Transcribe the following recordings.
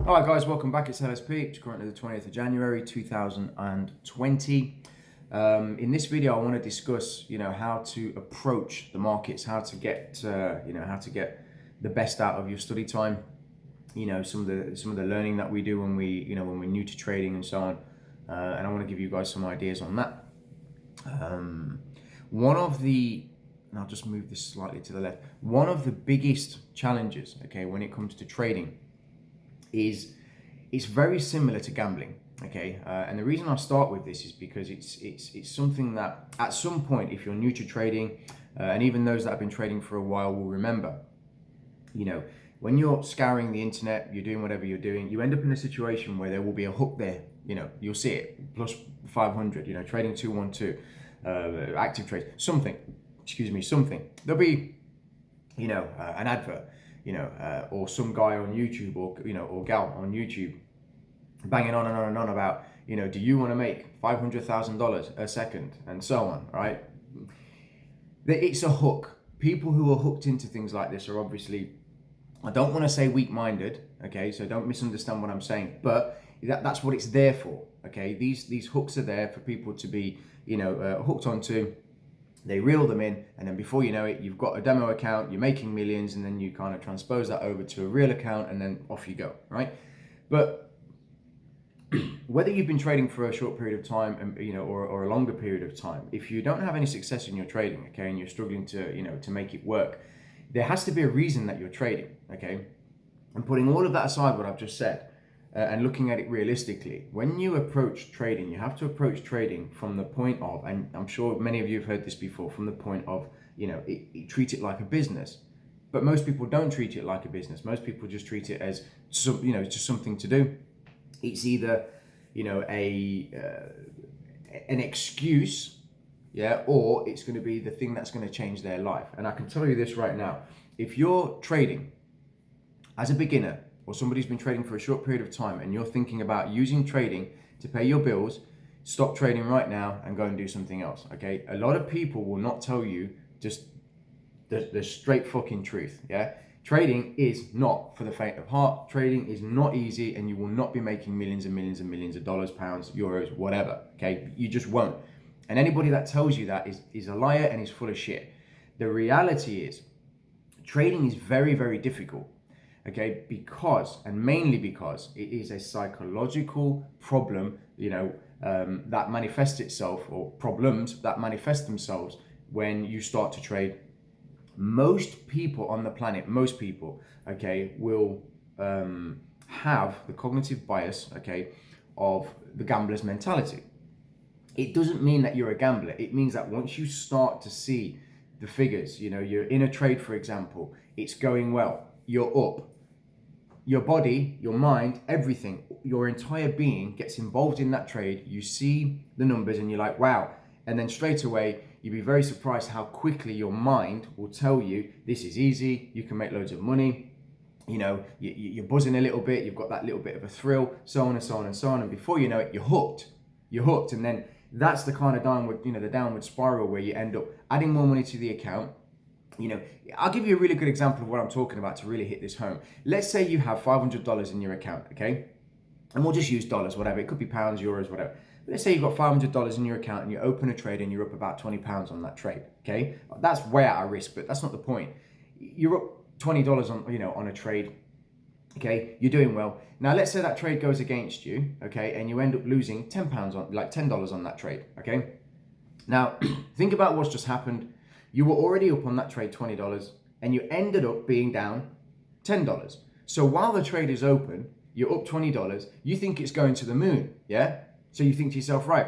Alright guys, welcome back. It's LSP. It's currently the 20th of January 2020. In this video I want to discuss, how to approach the markets, how to get the best out of your study time. Some of the learning that we do when we're new to trading and so on. And I want to give you guys some ideas on that. One of the and I'll just move this slightly to the left. One of the biggest challenges, okay, when it comes to trading is it's very similar to gambling, okay? And the reason I start with this is because it's something that at some point, if you're new to trading, and even those that have been trading for a while will remember, when you're scouring the internet, you're doing whatever you're doing, you end up in a situation where there will be a hook there. You'll see it, plus 500, trading 212, active trades, something. There'll be, an advert, or some guy on YouTube or gal on YouTube banging on and on and on about, do you want to make $500,000 a second and so on, right? It's a hook. People who are hooked into things like this are obviously, I don't want to say weak-minded, okay? So don't misunderstand what I'm saying, but that's what it's there for, okay? These hooks are there for people to be, hooked onto. They reel them in, and then before you know it, you've got a demo account, you're making millions, and then you kind of transpose that over to a real account, and then off you go, right? But whether you've been trading for a short period of time, and or a longer period of time, if you don't have any success in your trading, okay, and you're struggling to make it work, there has to be a reason that you're trading, okay? And putting all of that aside, what I've just said, and looking at it realistically, when you approach trading, you have to approach trading from the point of, and I'm sure many of you have heard this before, from the point of, treat it like a business. But most people don't treat it like a business. Most people just treat it as just something to do. It's either, an excuse, yeah, or it's going to be the thing that's going to change their life. And I can tell you this right now: if you're trading as a beginner, or somebody who's been trading for a short period of time, and you're thinking about using trading to pay your bills, stop trading right now and go and do something else, okay? A lot of people will not tell you just the straight fucking truth, yeah? Trading is not for the faint of heart. Trading is not easy, and you will not be making millions and millions and millions of dollars, pounds, euros, whatever, okay? You just won't. And anybody that tells you that is a liar and is full of shit. The reality is, trading is very, very difficult. Okay, mainly because it is a psychological problem, that manifests itself, or problems that manifest themselves when you start to trade. Most people on the planet, okay, will have the cognitive bias, okay, of the gambler's mentality. It doesn't mean that you're a gambler. It means that once you start to see the figures, you're in a trade, for example, it's going well, you're up. Your body, your mind, everything, your entire being gets involved in that trade. You see the numbers and you're like, wow. And then straight away, you'd be very surprised how quickly your mind will tell you, this is easy, you can make loads of money. You're buzzing a little bit, you've got that little bit of a thrill, so on and so on and so on. And before you know it, you're hooked. And then that's the kind of downward spiral where you end up adding more money to the account. I'll give you a really good example of what I'm talking about to really hit this home. Let's say you have $500 in your account, okay? And we'll just use dollars, whatever. It could be pounds, euros, whatever. Let's say you've got $500 in your account and you open a trade and you're up about £20 on that trade, okay? That's way out of risk, but that's not the point. You're up $20 on a trade, okay? You're doing well. Now, let's say that trade goes against you, okay? And you end up losing $10 on that trade, okay? Now, think about what's just happened. You were already up on that trade $20 and you ended up being down $10. So while the trade is open, you're up $20, you think it's going to the moon, yeah? So you think to yourself, right,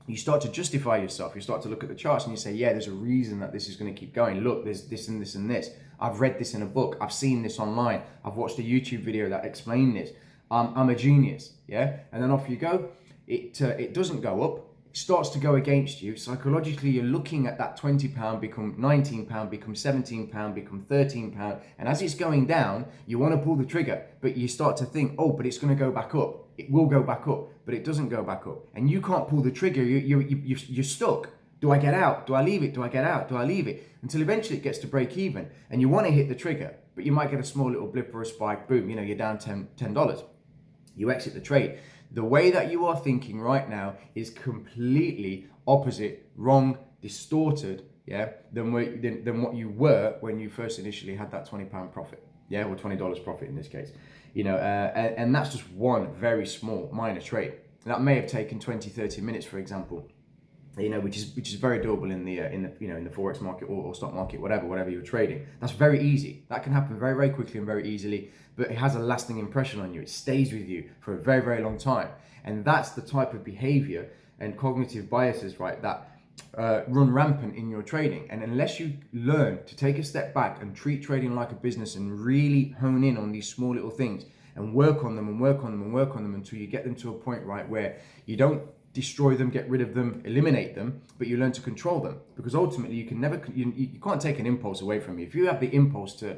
you start to justify yourself. You start to look at the charts and you say, yeah, there's a reason that this is going to keep going. Look, there's this and this and this. I've read this in a book. I've seen this online. I've watched a YouTube video that explained this. I'm a genius, yeah? And then off you go. It doesn't go up. Starts to go against you. Psychologically, you're looking at that £20 become £19, become £17, become £13, and as it's going down, you want to pull the trigger, but you start to think, oh, but it's going to go back up. It will go back up, but it doesn't go back up, and you can't pull the trigger. You're stuck. Do I get out? Do I leave it? Do I get out? Do I leave it? Until eventually it gets to break even, and you want to hit the trigger, but you might get a small little blip or a spike. Boom, you're down $10. you exit the trade. The way that you are thinking right now is completely opposite, wrong, distorted, yeah, than what you were when you first initially had that £20 profit, yeah, or $20 profit in this case, and that's just one very small minor trade. That may have taken 20-30 minutes, for example, which is very doable in the in the Forex market or stock market, whatever you're trading. That's very easy. That can happen very, very quickly and very easily, but it has a lasting impression on you. It stays with you for a very, very long time. And that's the type of behavior and cognitive biases, right, that run rampant in your trading. And unless you learn to take a step back and treat trading like a business and really hone in on these small little things and work on them and work on them and work on them until you get them to a point, right, where you don't destroy them, get rid of them, eliminate them, but you learn to control them. Because ultimately you can never, you can't take an impulse away from you. If you have the impulse to,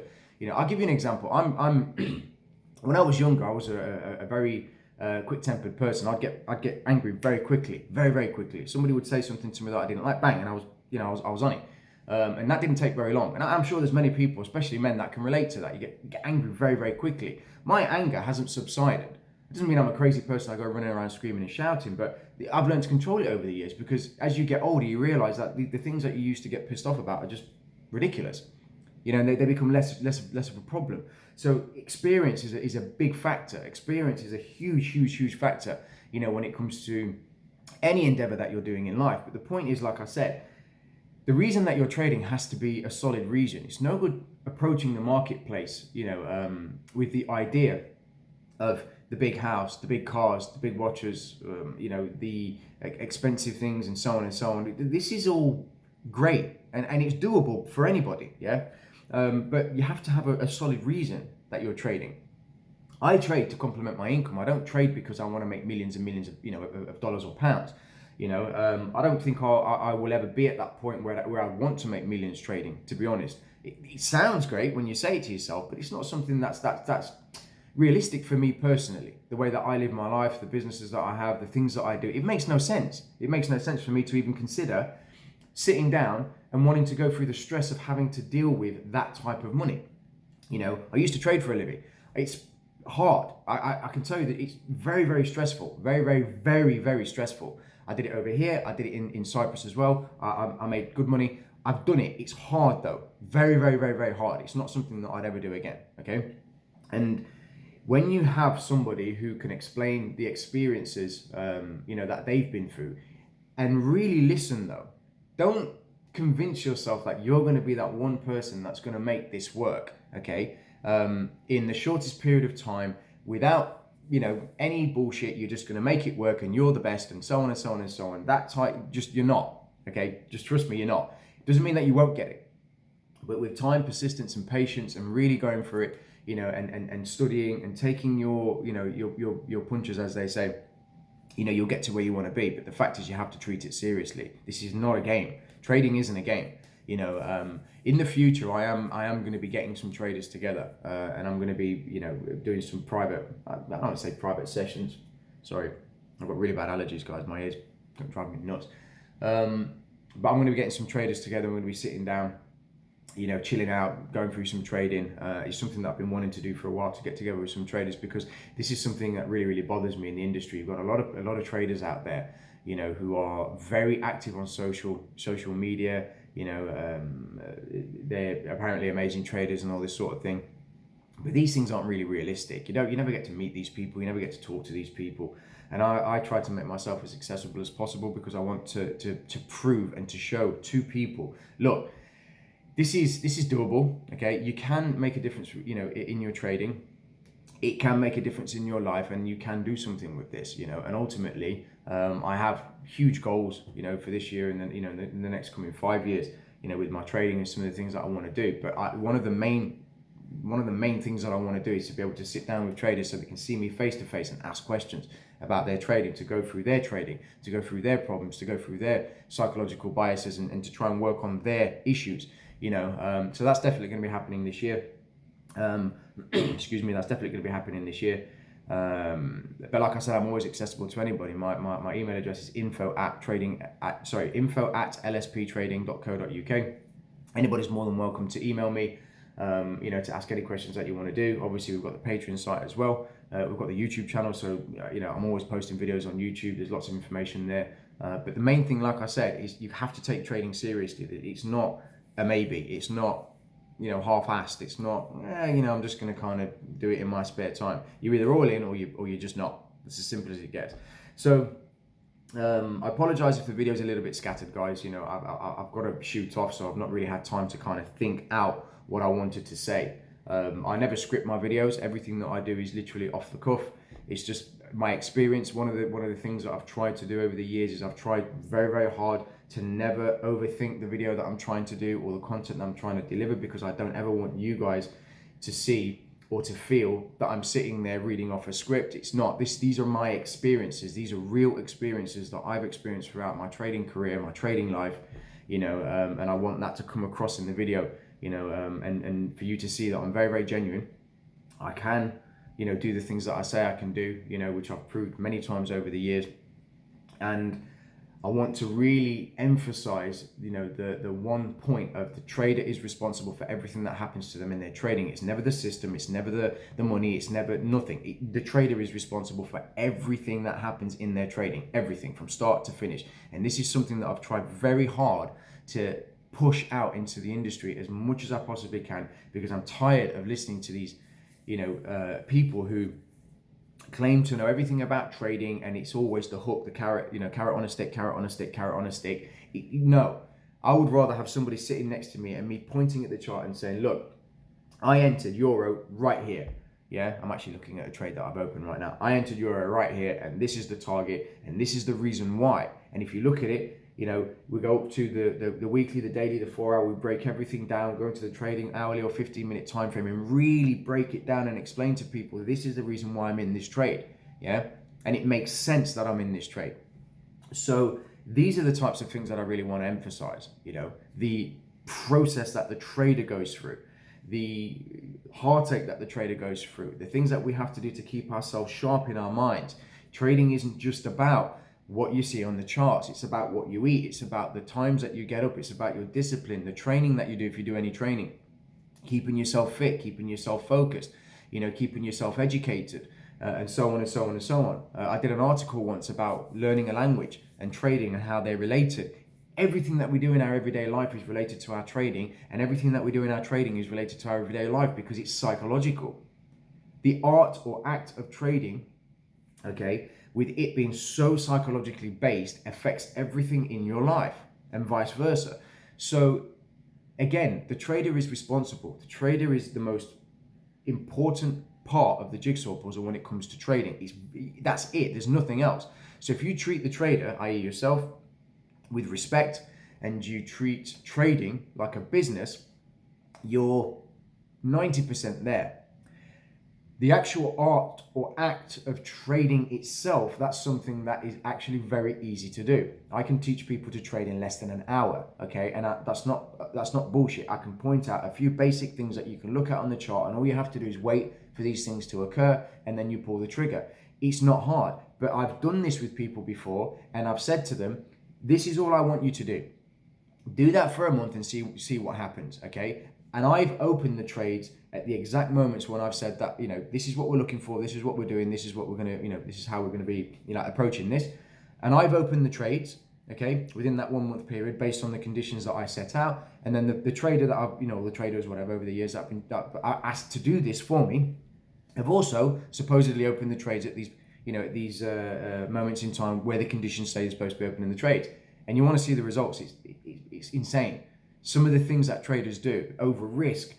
I'll give you an example. I'm when I was younger, I was a very quick-tempered person. I'd get angry very quickly, very, very quickly. Somebody would say something to me that I didn't like, bang, and I was on it. And that didn't take very long. And I'm sure there's many people, especially men, that can relate to that. You get angry very, very quickly. My anger hasn't subsided. It doesn't mean I'm a crazy person. I go running around screaming and shouting, but I've learned to control it over the years, because as you get older, you realize that the things that you used to get pissed off about are just ridiculous. And they become less of a problem. So experience is a big factor. Experience is a huge factor, when it comes to any endeavor that you're doing in life. But the point is, like I said, the reason that you're trading has to be a solid reason. It's no good approaching the marketplace, with the idea of the big house, the big cars, the big watches, the expensive things, and so on and so on. This is all great, and it's doable for anybody, yeah? But you have to have a solid reason that you're trading. I trade to complement my income. I don't trade because I want to make millions and millions of, of dollars or pounds. I don't think I will ever be at that point where I want to make millions trading, to be honest. It sounds great when you say it to yourself, but it's not something that's realistic for me personally. The way that I live my life, the businesses that I have, the things that I do, it makes no sense. It makes no sense for me to even consider sitting down and wanting to go through the stress of having to deal with that type of money. I used to trade for a living. It's hard. I can tell you that it's very, very stressful. Very, very, very, very stressful. I did it over here. I did it in Cyprus as well. I made good money. I've done it. It's hard though. Very, very, very, very hard. It's not something that I'd ever do again. Okay. And when you have somebody who can explain the experiences, that they've been through, and really listen though, don't convince yourself that you're going to be that one person that's going to make this work, okay? In the shortest period of time, without, any bullshit. You're just going to make it work, and you're the best, and so on and so on and so on. That type, you're not, okay? Just trust me, you're not. It doesn't mean that you won't get it, but with time, persistence, and patience, and really going for it, and studying and taking your punches, as they say, you'll get to where you want to be. But the fact is, you have to treat it seriously. This is not a game. Trading isn't a game. In the future, I am going to be getting some traders together, and I'm going to be, doing some private, I don't want to say private sessions. Sorry, I've got really bad allergies, guys. My ears don't drive me nuts. But I'm going to be getting some traders together. We're going to be sitting down, chilling out, going through some trading. It's something that I've been wanting to do for a while, to get together with some traders, because this is something that really, really bothers me in the industry. You've got a lot of traders out there, who are very active on social media. They're apparently amazing traders and all this sort of thing. But these things aren't really realistic. You never get to meet these people. You never get to talk to these people. And I try to make myself as accessible as possible, because I want to prove and to show to people, look, this is doable, okay? You can make a difference, in your trading. It can make a difference in your life, and you can do something with this, and ultimately, I have huge goals, for this year, and then, in the next coming 5 years, with my trading and some of the things that I want to do. But one of the main things that I want to do is to be able to sit down with traders so they can see me face to face and ask questions about their trading, to go through their trading, to go through their problems, to go through their psychological biases, and to try and work on their issues. So that's definitely going to be happening this year. Excuse me, that's definitely going to be happening this year. But like I said, I'm always accessible to anybody. My email address is info@lsptrading.co.uk. Anybody's more than welcome to email me. to ask any questions that you want to do. Obviously, we've got the Patreon site as well. We've got the YouTube channel, so I'm always posting videos on YouTube. There's lots of information there. But the main thing, like I said, is you have to take trading seriously. It's not a maybe. It's not half-assed. It's not I'm just going to kind of do it in my spare time. You're either all in or you're just not. It's as simple as it gets. So I apologize if the video is a little bit scattered, guys. I've got to shoot off, so I've not really had time to kind of think out what I wanted to say. I never script my videos. Everything that I do is literally off the cuff. It's just my experience. One of the things that I've tried to do over the years is I've tried very, very hard to never overthink the video that I'm trying to do or the content that I'm trying to deliver, because I don't ever want you guys to see or to feel that I'm sitting there reading off a script. It's not. These are my experiences. These are real experiences that I've experienced throughout my trading career, my trading life, and I want that to come across in the video, and for you to see that I'm very, very genuine. I can, do the things that I say I can do, which I've proved many times over the years. And I want to really emphasize, the one point of the trader is responsible for everything that happens to them in their trading. It's never the system, it's never the money, it's never nothing. The trader is responsible for everything that happens in their trading, everything from start to finish. And this is something that I've tried very hard to push out into the industry as much as I possibly can, because I'm tired of listening to these, people who claim to know everything about trading, and it's always the hook, the carrot, carrot on a stick, carrot on a stick, carrot on a stick. No, I would rather have somebody sitting next to me and me pointing at the chart and saying, look, I entered euro right here. Yeah, I'm actually looking at a trade that I've opened right now. I entered euro right here, and this is the target, and this is the reason why. And if you look at it, we go up to the weekly, the daily, the 4 hour, we break everything down, go into the trading hourly or 15-minute time frame and really break it down and explain to people, this is the reason why I'm in this trade. Yeah. And it makes sense that I'm in this trade. So these are the types of things that I really want to emphasize, the process that the trader goes through, the heartache that the trader goes through, the things that we have to do to keep ourselves sharp in our minds. Trading isn't just about what you see on the charts. It's about what you eat. It's about the times that you get up. It's about your discipline, the training that you do if you do any training, keeping yourself fit, keeping yourself focused, keeping yourself educated, and so on and so on and so on. I did an article once about learning a language and trading and how they're related. Everything that we do in our everyday life is related to our trading, and everything that we do in our trading is related to our everyday life because it's psychological. The art or act of trading, with it being so psychologically based, affects everything in your life and vice versa. So again, the trader is responsible. The trader is the most important part of the jigsaw puzzle when it comes to trading. That's it. There's nothing else. So if you treat the trader, i.e. yourself, with respect, and you treat trading like a business, you're 90% there. The actual art or act of trading itself, that's something that is actually very easy to do. I can teach people to trade in less than an hour, okay? And that's not bullshit. I can point out a few basic things that you can look at on the chart, and all you have to do is wait for these things to occur, and then you pull the trigger. It's not hard, but I've done this with people before, and I've said to them, this is all I want you to do. Do that for a month and see what happens, okay? And I've opened the trades at the exact moments when I've said that, this is what we're looking for, this is what we're doing, this is what we're going to, this is how we're going to be, approaching this. And I've opened the trades, okay, within that 1 month period based on the conditions that I set out. And then the trader that I've, the traders, whatever, over the years that I've asked to do this for me, have also supposedly opened the trades at these, at these moments in time where the conditions say they're supposed to be opening the trades. And you want to see the results. It's insane. Some of the things that traders do over risk,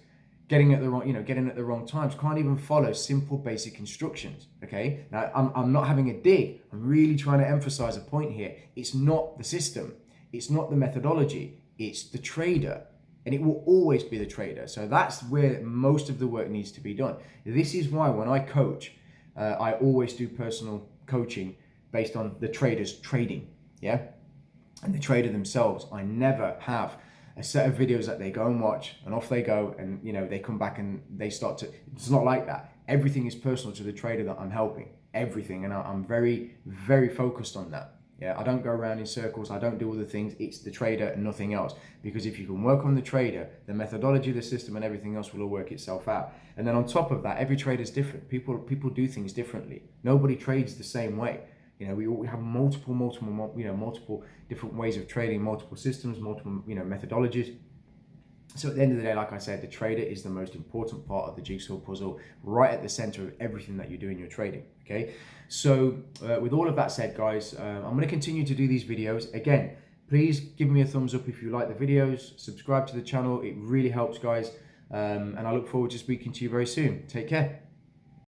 getting at the wrong times, can't even follow simple basic instructions. Okay. Now I'm not having a dig. I'm really trying to emphasize a point here. It's not the system. It's not the methodology. It's the trader, and it will always be the trader. So that's where most of the work needs to be done. This is why when I coach, I always do personal coaching based on the trader's trading. Yeah. And the trader themselves. I never have a set of videos that they go and watch and off they go, and they come back and they start to, it's not like that. Everything is personal to the trader that I'm helping, everything. And I'm very, very focused on that. Yeah, I don't go around in circles. I don't do all the things. It's the trader and nothing else. Because if you can work on the trader, the methodology, the system, and everything else will all work itself out. And then on top of that, every trader is different. People do things differently. Nobody trades the same way. We have multiple different ways of trading, multiple systems, multiple methodologies. So at the end of the day, like I said, the trader is the most important part of the jigsaw puzzle, right at the center of everything that you do in your trading. Okay, so with all of that said, guys, I'm going to continue to do these videos. Again, please give me a thumbs up if you like the videos, subscribe to the channel. It really helps, guys, and I look forward to speaking to you very soon. Take care.